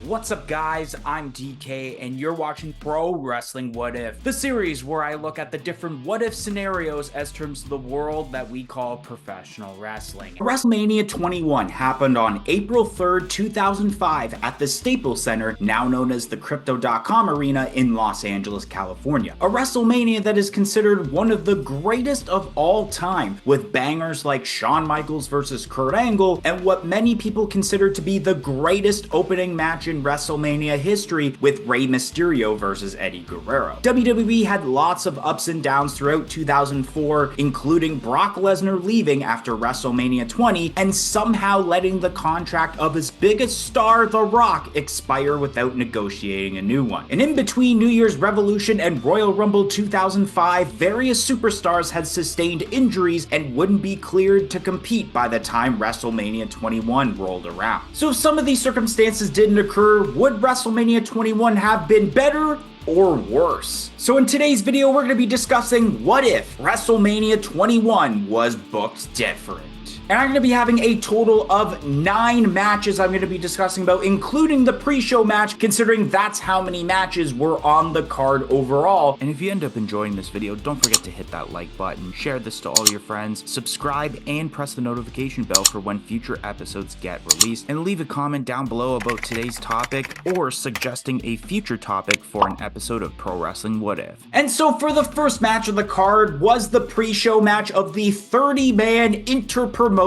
What's up, guys? I'm DK, and you're watching Pro Wrestling What If, the series where I look at the different what if scenarios as terms of the world that we call professional wrestling. WrestleMania 21 happened on April 3rd, 2005 at the Staples Center, now known as the Crypto.com Arena in Los Angeles, California. A WrestleMania that is considered one of the greatest of all time, with bangers like Shawn Michaels versus Kurt Angle, and what many people consider to be the greatest opening match in WrestleMania history with Rey Mysterio versus Eddie Guerrero. WWE had lots of ups and downs throughout 2004, including Brock Lesnar leaving after WrestleMania 20 and somehow letting the contract of his biggest star, The Rock, expire without negotiating a new one. And in between New Year's Revolution and Royal Rumble 2005, various superstars had sustained injuries and wouldn't be cleared to compete by the time WrestleMania 21 rolled around. So if some of these circumstances didn't occur, would WrestleMania 21 have been better or worse? So in today's video, we're going to be discussing what if WrestleMania 21 was booked different. And I'm going to be having a total of 9 matches I'm going to be discussing about, including the pre-show match, considering that's how many matches were on the card overall. And if you end up enjoying this video, don't forget to hit that like button, share this to all your friends, subscribe, and press the notification bell for when future episodes get released. And leave a comment down below about today's topic or suggesting a future topic for an episode of Pro Wrestling What If. And so for the first match of the card was the pre-show match of the 30-man interpromotional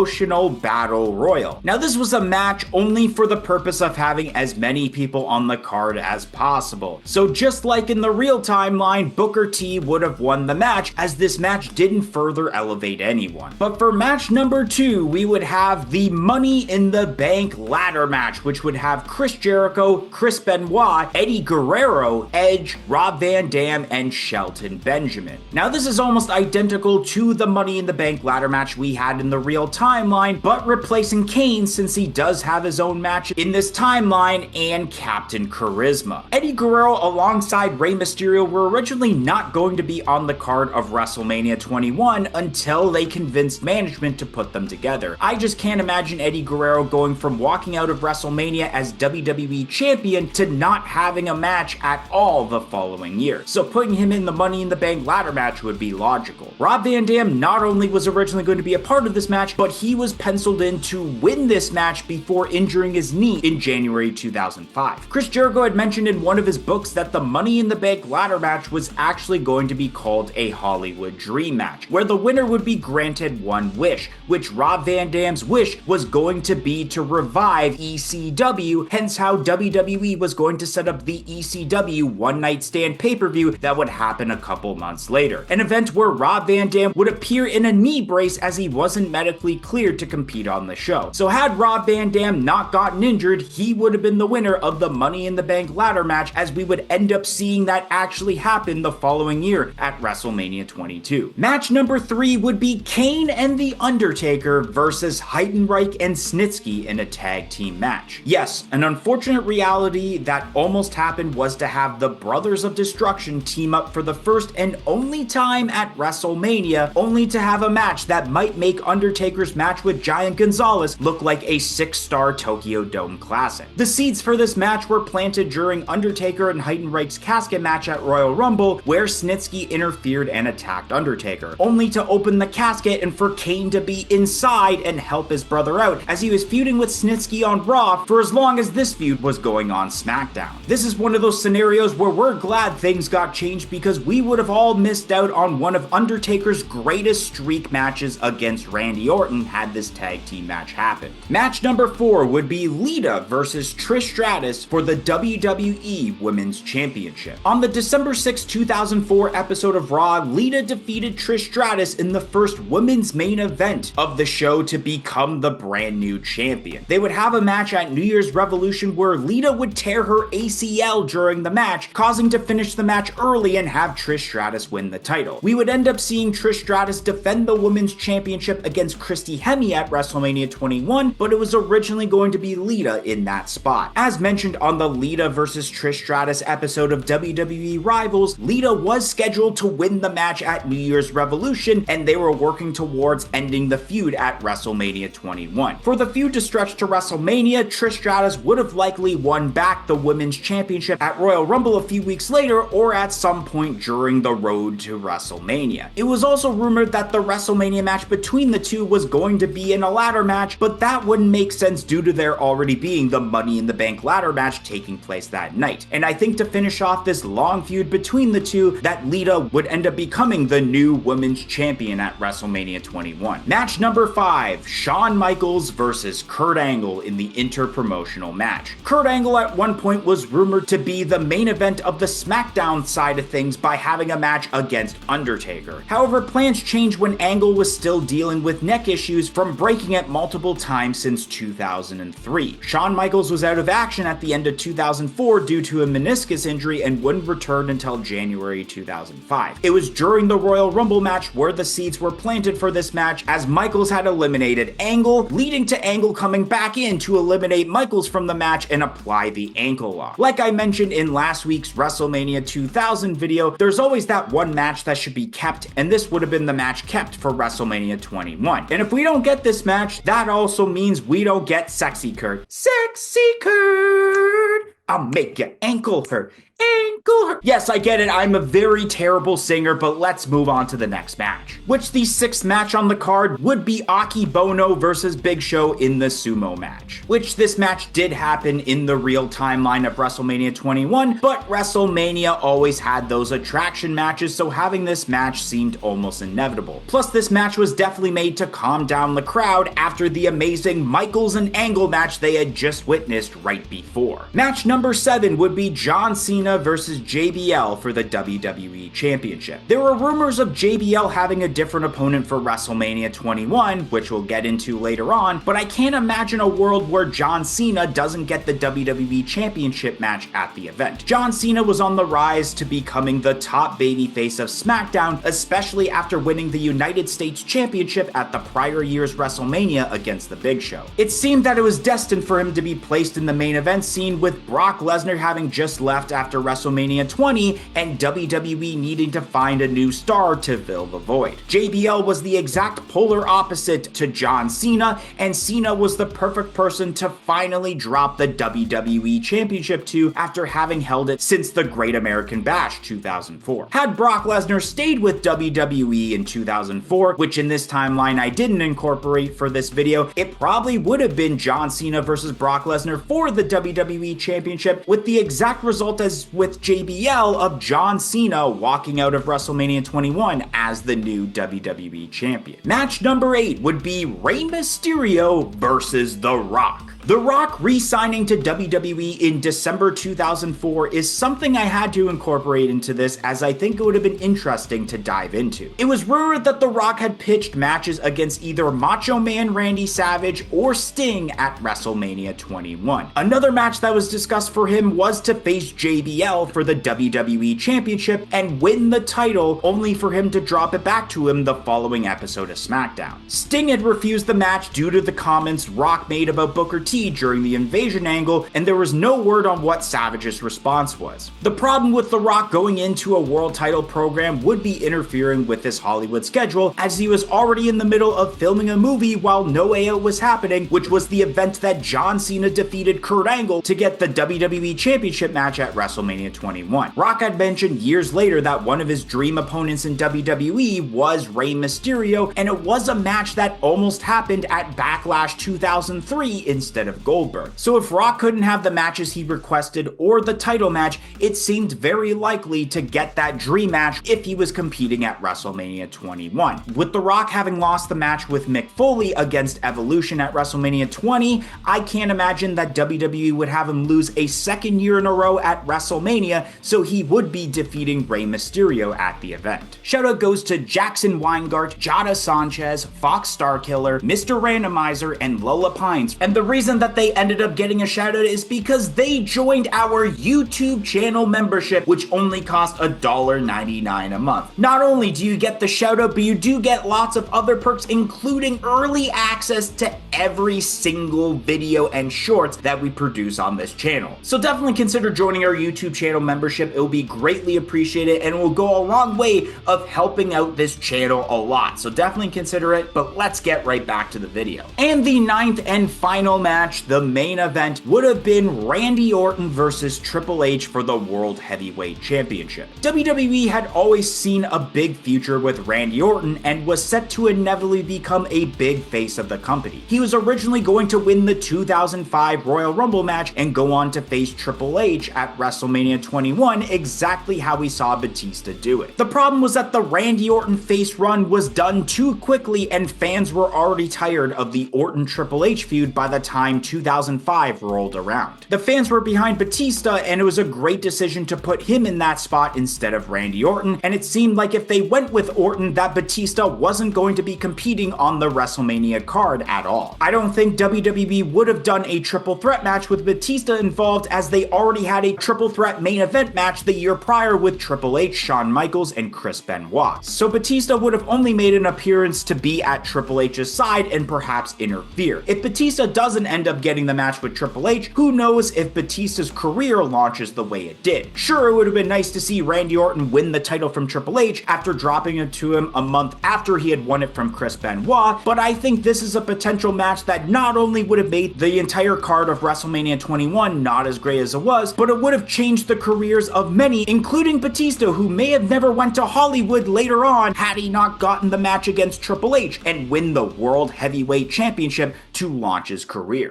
battle royal. Now this was a match only for the purpose of having as many people on the card as possible. So just like in the real timeline, Booker T would have won the match, as this match didn't further elevate anyone. But for match number 2, we would have the Money in the Bank ladder match, which would have Chris Jericho, Chris Benoit, Eddie Guerrero, Edge, Rob Van Dam, and Shelton Benjamin. Now this is almost identical to the Money in the Bank ladder match we had in the real timeline, but replacing Kane since he does have his own match in this timeline, and Captain Charisma. Eddie Guerrero alongside Rey Mysterio were originally not going to be on the card of WrestleMania 21 until they convinced management to put them together. I just can't imagine Eddie Guerrero going from walking out of WrestleMania as WWE champion to not having a match at all the following year. So putting him in the Money in the Bank ladder match would be logical. Rob Van Dam not only was originally going to be a part of this match, but he was penciled in to win this match before injuring his knee in January 2005. Chris Jericho had mentioned in one of his books that the Money in the Bank ladder match was actually going to be called a Hollywood Dream match, where the winner would be granted one wish, which Rob Van Dam's wish was going to be to revive ECW, hence how WWE was going to set up the ECW One Night Stand pay-per-view that would happen a couple months later. An event where Rob Van Dam would appear in a knee brace as he wasn't medically cleared to compete on the show. So had Rob Van Dam not gotten injured, he would have been the winner of the Money in the Bank ladder match, as we would end up seeing that actually happen the following year at WrestleMania 22. Match number 3 would be Kane and The Undertaker versus Heidenreich and Snitsky in a tag team match. Yes, an unfortunate reality that almost happened was to have the Brothers of Destruction team up for the first and only time at WrestleMania, only to have a match that might make Undertaker's match with Giant Gonzalez look like a 6-star Tokyo Dome classic. The seeds for this match were planted during Undertaker and Heidenreich's casket match at Royal Rumble, where Snitsky interfered and attacked Undertaker, only to open the casket and for Kane to be inside and help his brother out, as he was feuding with Snitsky on Raw for as long as this feud was going on SmackDown. This is one of those scenarios where we're glad things got changed, because we would have all missed out on one of Undertaker's greatest streak matches against Randy Orton had this tag team match happened. Match number 4 would be Lita versus Trish Stratus for the WWE Women's Championship. On the December 6, 2004 episode of Raw, Lita defeated Trish Stratus in the first women's main event of the show to become the brand new champion. They would have a match at New Year's Revolution where Lita would tear her ACL during the match, causing to finish the match early and have Trish Stratus win the title. We would end up seeing Trish Stratus defend the Women's Championship against Chris Christy Hemme at WrestleMania 21, but it was originally going to be Lita in that spot. As mentioned on the Lita vs. Trish Stratus episode of WWE Rivals, Lita was scheduled to win the match at New Year's Revolution, and they were working towards ending the feud at WrestleMania 21. For the feud to stretch to WrestleMania, Trish Stratus would have likely won back the Women's Championship at Royal Rumble a few weeks later, or at some point during the road to WrestleMania. It was also rumored that the WrestleMania match between the two was going to be in a ladder match, but that wouldn't make sense due to there already being the Money in the Bank ladder match taking place that night. And I think to finish off this long feud between the two, that Lita would end up becoming the new Women's Champion at WrestleMania 21. Match number 5, Shawn Michaels versus Kurt Angle in the inter-promotional match. Kurt Angle at one point was rumored to be the main event of the SmackDown side of things by having a match against Undertaker. However, plans changed when Angle was still dealing with neck issues from breaking it multiple times since 2003. Shawn Michaels was out of action at the end of 2004 due to a meniscus injury and wouldn't return until January 2005. It was during the Royal Rumble match where the seeds were planted for this match, as Michaels had eliminated Angle, leading to Angle coming back in to eliminate Michaels from the match and apply the ankle lock. Like I mentioned in last week's WrestleMania 2000 video, there's always that one match that should be kept, and this would have been the match kept for WrestleMania 21. And if we don't get this match, that also means we don't get Sexy Kurt. Sexy Kurt! I'll make your ankle hurt. Ankle hurt. Yes, I get it. I'm a very terrible singer, but let's move on to the next match. Which the 6th match on the card would be Aki Bono versus Big Show in the sumo match. Which this match did happen in the real timeline of WrestleMania 21, but WrestleMania always had those attraction matches, so having this match seemed almost inevitable. Plus, this match was definitely made to calm down the crowd after the amazing Michaels and Angle match they had just witnessed right before. Match number 7 would be John Cena versus JBL for the WWE Championship. There were rumors of JBL having a different opponent for WrestleMania 21, which we'll get into later on, but I can't imagine a world where John Cena doesn't get the WWE Championship match at the event. John Cena was on the rise to becoming the top babyface of SmackDown, especially after winning the United States Championship at the prior year's WrestleMania against the Big Show. It seemed that it was destined for him to be placed in the main event scene, with Brock Lesnar having just left after WrestleMania 20 and WWE needing to find a new star to fill the void. JBL was the exact polar opposite to John Cena, and Cena was the perfect person to finally drop the WWE Championship to after having held it since the Great American Bash 2004. Had Brock Lesnar stayed with WWE in 2004, which in this timeline I didn't incorporate for this video, it probably would have been John Cena versus Brock Lesnar for the WWE Championship, with the exact result as with JBL of John Cena walking out of WrestleMania 21 as the new WWE Champion. Match number 8 would be Rey Mysterio versus The Rock. The Rock re-signing to WWE in December 2004 is something I had to incorporate into this, as I think it would have been interesting to dive into. It was rumored that The Rock had pitched matches against either Macho Man Randy Savage or Sting at WrestleMania 21. Another match that was discussed for him was to face JBL for the WWE Championship and win the title, only for him to drop it back to him the following episode of SmackDown. Sting had refused the match due to the comments Rock made about Booker T during the invasion angle, and there was no word on what Savage's response was. The problem with The Rock going into a world title program would be interfering with his Hollywood schedule, as he was already in the middle of filming a movie while No Way Out was happening, which was the event that John Cena defeated Kurt Angle to get the WWE Championship match at WrestleMania 21. Rock had mentioned years later that one of his dream opponents in WWE was Rey Mysterio, and it was a match that almost happened at Backlash 2003 instead of Goldberg. So if Rock couldn't have the matches he requested or the title match, it seemed very likely to get that dream match if he was competing at WrestleMania 21. With The Rock having lost the match with Mick Foley against Evolution at WrestleMania 20, I can't imagine that WWE would have him lose a second year in a row at WrestleMania, so he would be defeating Rey Mysterio at the event. Shoutout goes to Jackson Weingart, Jada Sanchez, Fox Starkiller, Mr. Randomizer, and Lola Pines, and the reason reason that they ended up getting a shout out is because they joined our YouTube channel membership, which only cost $1.99 a month. Not only do you get the shout out, but you do get lots of other perks, including early access to every single video and shorts that we produce on this channel. So definitely consider joining our YouTube channel membership. It will be greatly appreciated and will go a long way of helping out this channel a lot. So definitely consider it, but let's get right back to the video. And the ninth and final match, the main event, would have been Randy Orton versus Triple H for the World Heavyweight Championship. WWE had always seen a big future with Randy Orton and was set to inevitably become a big face of the company. He was originally going to win the 2005 Royal Rumble match and go on to face Triple H at WrestleMania 21, exactly how we saw Batista do it. The problem was that the Randy Orton face run was done too quickly and fans were already tired of the Orton-Triple H feud by the time 2005 rolled around. The fans were behind Batista and it was a great decision to put him in that spot instead of Randy Orton, and it seemed like if they went with Orton that Batista wasn't going to be competing on the WrestleMania card at all. I don't think WWE would have done a triple threat match with Batista involved, as they already had a triple threat main event match the year prior with Triple H, Shawn Michaels, and Chris Benoit. So Batista would have only made an appearance to be at Triple H's side and perhaps interfere. If Batista doesn't end up getting the match with Triple H, who knows if Batista's career launches the way it did. Sure, it would have been nice to see Randy Orton win the title from Triple H after dropping it to him a month after he had won it from Chris Benoit, but I think this is a potential match that not only would have made the entire card of WrestleMania 21 not as great as it was, but it would have changed the careers of many, including Batista, who may have never went to Hollywood later on had he not gotten the match against Triple H and win the World Heavyweight Championship to launch his career.